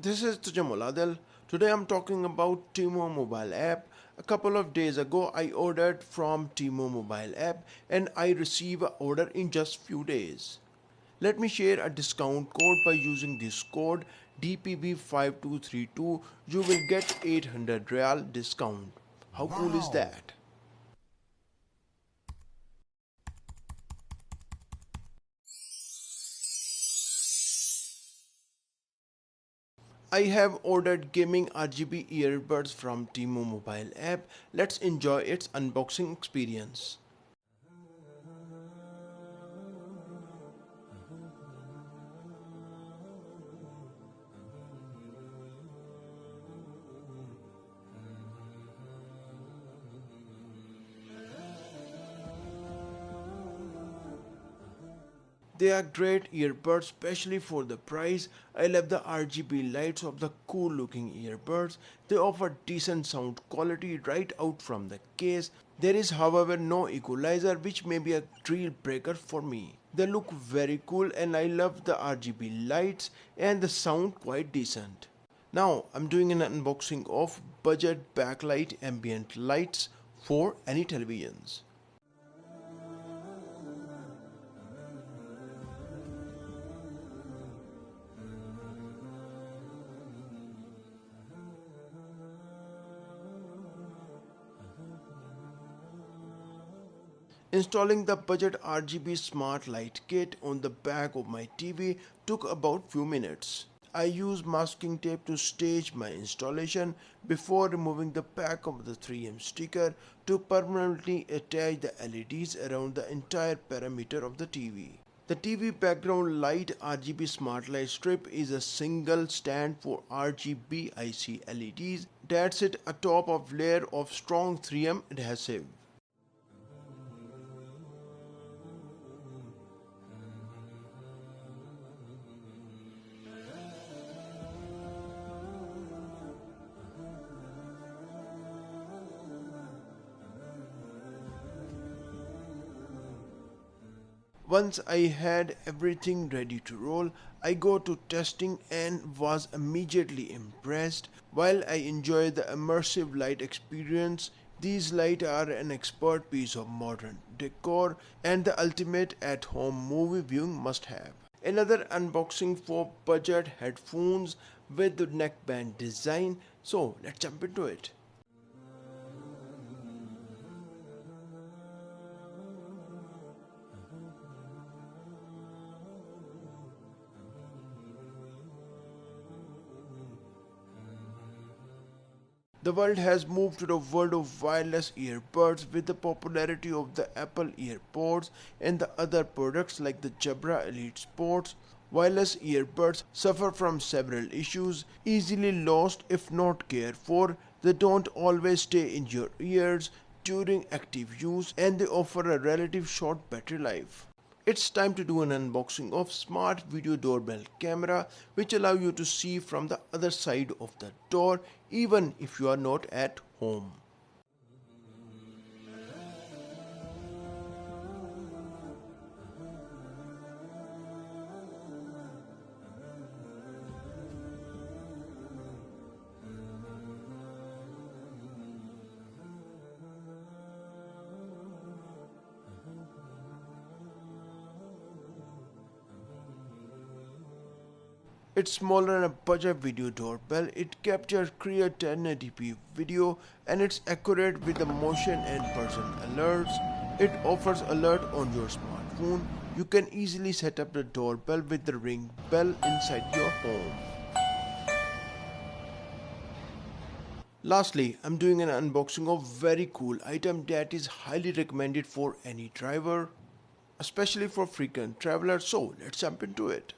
This is Tajamul Adil. Today I'm talking about Temu mobile app. A couple of days ago I ordered from Temu mobile app and I received an order in just few days. Let me share a discount code. By using this code DPB5232 you will get 800 Real discount. How cool is that? I have ordered gaming RGB earbuds from Temu mobile app. Let's enjoy its unboxing experience. They are great earbuds, especially for the price. I love the RGB lights of the cool looking earbuds. They offer decent sound quality right out from the case. There is however no equalizer, which may be a deal breaker for me. They look very cool and I love the RGB lights and the sound quite decent. Now I'm doing an unboxing of budget backlight ambient lights for any televisions. Installing the budget RGB smart light kit on the back of my TV took about few minutes. I used masking tape to stage my installation before removing the back of the 3M sticker to permanently attach the LEDs around the entire perimeter of the TV. The TV background light RGB smart light strip is a single stand for RGB IC LEDs that sit atop of layer of strong 3M adhesive. Once I had everything ready to roll, I go to testing and was immediately impressed. While I enjoy the immersive light experience, these lights are an expert piece of modern decor and the ultimate at-home movie viewing must-have. Another unboxing for budget headphones with the neckband design, so let's jump into it. The world has moved to the world of wireless earbuds with the popularity of the Apple EarPods and the other products like the Jabra Elite Sports. Wireless earbuds suffer from several issues, easily lost if not cared for. They don't always stay in your ears during active use and they offer a relative short battery life. It's time to do an unboxing of smart video doorbell camera which allow you to see from the other side of the door even if you are not at home. It's smaller than a budget video doorbell. It captures clear 1080p video and it's accurate with the motion and person alerts. It offers alert on your smartphone. You can easily set up the doorbell with the ring bell inside your home. Lastly, I'm doing an unboxing of very cool item that is highly recommended for any driver, especially for frequent travelers. So let's jump into it.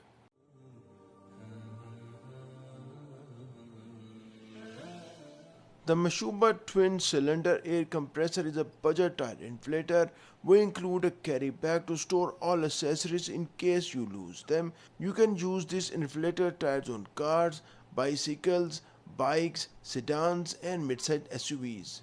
The MESHUBA twin-cylinder air compressor is a budget Tyre inflator. We include a carry bag to store all accessories in case you lose them. You can use this inflator tires on cars, bicycles, bikes, sedans and mid-size SUVs.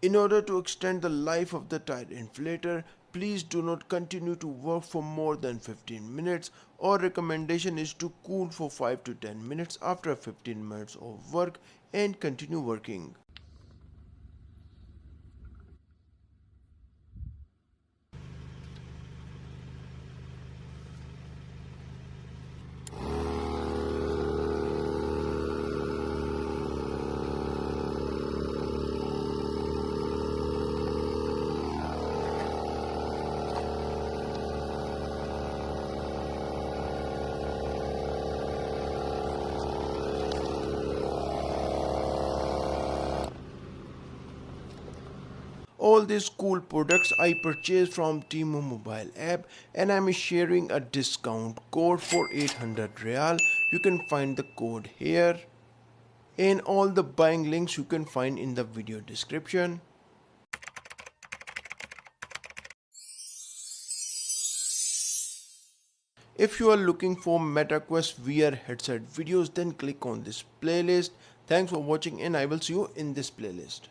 In order to extend the life of the Tyre Inflator, please do not continue to work for more than 15 minutes. Our recommendation is to cool for 5 to 10 minutes after 15 minutes of work and continue working. All these cool products I purchased from Temu mobile app, and I'm sharing a discount code for 800 Real. You can find the code here, and all the buying links you can find in the video description. If you are looking for MetaQuest VR headset videos, then click on this playlist. Thanks for watching, and I will see you in this playlist.